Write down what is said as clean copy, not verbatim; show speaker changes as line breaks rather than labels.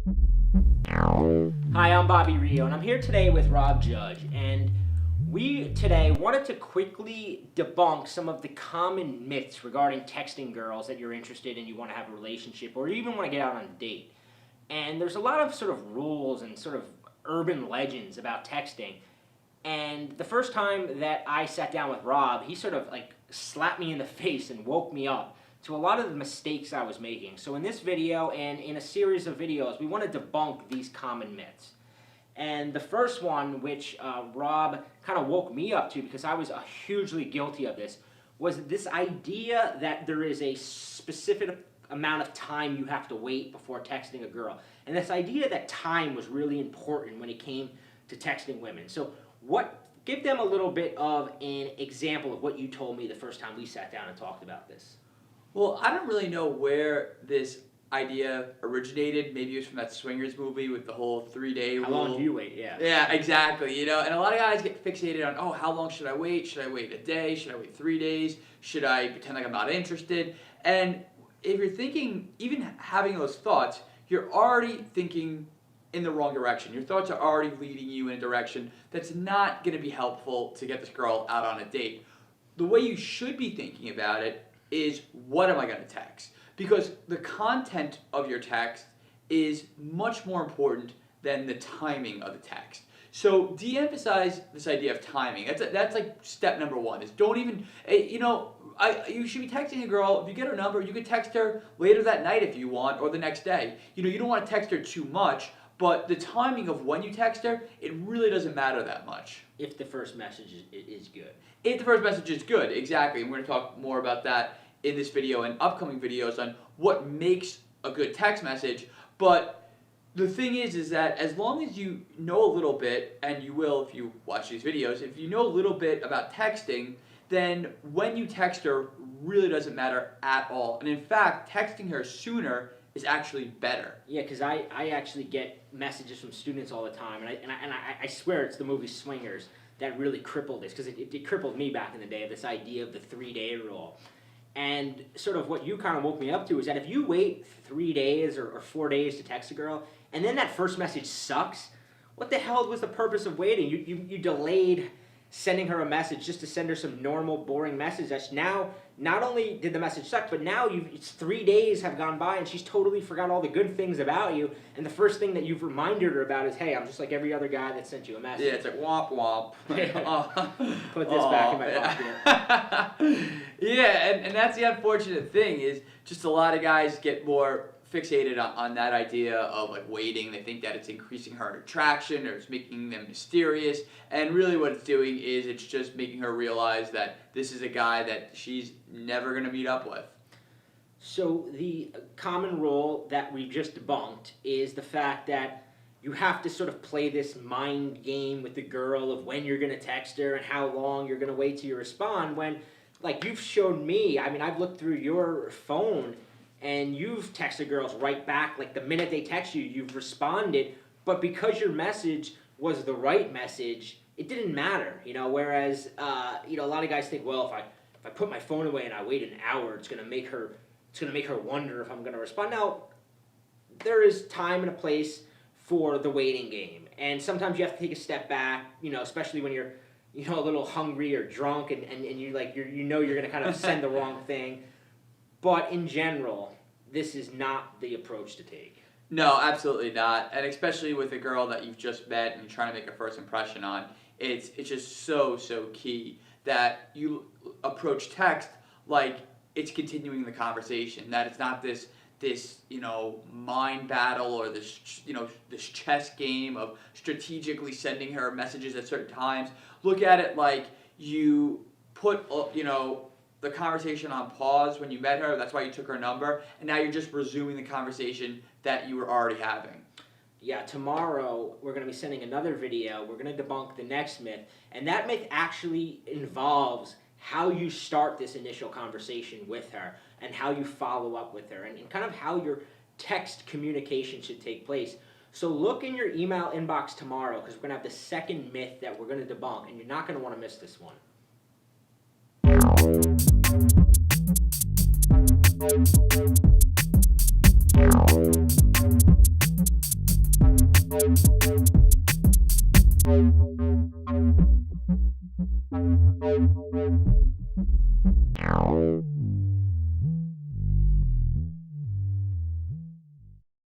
Hi, I'm Bobby Rio, and I'm here today with Rob Judge, and we today wanted to quickly debunk some of the common myths regarding texting girls that you're interested in, you want to have a relationship, or you even want to get out on a date. And there's a lot of sort of rules and sort of urban legends about texting. And the first time that I sat down with Rob, he sort of like slapped me in the face and woke me up to a lot of the mistakes I was making. So in this video and in a series of videos, we want to debunk these common myths. And the first one, which Rob kind of woke me up to because I was hugely guilty of this, was this idea that there is a specific amount of time you have to wait before texting a girl. And this idea that time was really important when it came to texting women. So give them a little bit of an example of what you told me the first time we sat down and talked about this.
Well, I don't really know where this idea originated. Maybe it was from that Swingers movie with the whole 3-day rule.
How long do you wait? Yeah.
Yeah, exactly. And a lot of guys get fixated on, how long should I wait? Should I wait a day? Should I wait 3 days? Should I pretend like I'm not interested? And if you're thinking, even having those thoughts, you're already thinking in the wrong direction. Your thoughts are already leading you in a direction that's not going to be helpful to get this girl out on a date. The way you should be thinking about it is, what am I going to text? Because the content of your text is much more important than the timing of the text. So de-emphasize this idea of timing. That's like step number one, is don't even, you should be texting a girl. If you get her number, you could text her later that night if you want, or the next day. You don't want to text her too much, but the timing of when you text her, it really doesn't matter that much.
If the first message is good.
If the first message is good, exactly. And we're going to talk more about that in this video and upcoming videos on what makes a good text message. But the thing is that as long as you know a little bit, and you will if you watch these videos, if you know a little bit about texting, then when you text her really doesn't matter at all. And in fact, texting her sooner is actually better.
Yeah, because I actually get messages from students all the time, and I swear it's the movie Swingers that really crippled this, because it crippled me back in the day, this idea of the 3-day rule. And sort of what you kind of woke me up to is that if you wait 3 days or 4 days to text a girl, and then that first message sucks, what the hell was the purpose of waiting? You delayed sending her a message just to send her some normal, boring message. That's now, not only did the message suck, but now it's 3 days have gone by and she's totally forgot all the good things about you, and the first thing that you've reminded her about is, hey, I'm just like every other guy that sent you a message.
Yeah, it's like womp womp.
Put this back in my pocket.
Yeah, and that's the unfortunate thing, is just a lot of guys get more fixated on that idea of like waiting. They think that it's increasing her attraction, or it's making them mysterious, and really what it's doing is it's just making her realize that this is a guy that she's never going to meet up with.
So the common rule that we just debunked is the fact that you have to sort of play this mind game with the girl of when you're going to text her and how long you're going to wait till you respond, when, like, you've shown me, I mean, I've looked through your phone and you've texted girls right back, like the minute they text you, you've responded, but because your message was the right message, it didn't matter, whereas, a lot of guys think, well, if I put my phone away and I wait an hour, it's going to make her wonder if I'm going to respond. Now, there is time and a place for the waiting game, and sometimes you have to take a step back, especially when you're, a little hungry or drunk, and you're going to kind of send the wrong thing. But in general, this is not the approach to take.
No, absolutely not. And especially with a girl that you've just met and you're trying to make a first impression on, it's just so key that you approach text like it's continuing the conversation, that it's not this mind battle, or this chess game of strategically sending her messages at certain times. Look at it like you put the conversation on pause when you met her. That's why you took her number, and now you're just resuming the conversation that you were already having.
Yeah, tomorrow we're going to be sending another video. We're going to debunk the next myth, and that myth actually involves how you start this initial conversation with her and how you follow up with her, and kind of how your text communication should take place. So look in your email inbox tomorrow, because we're going to have the second myth that we're going to debunk, and you're not going to want to miss this one.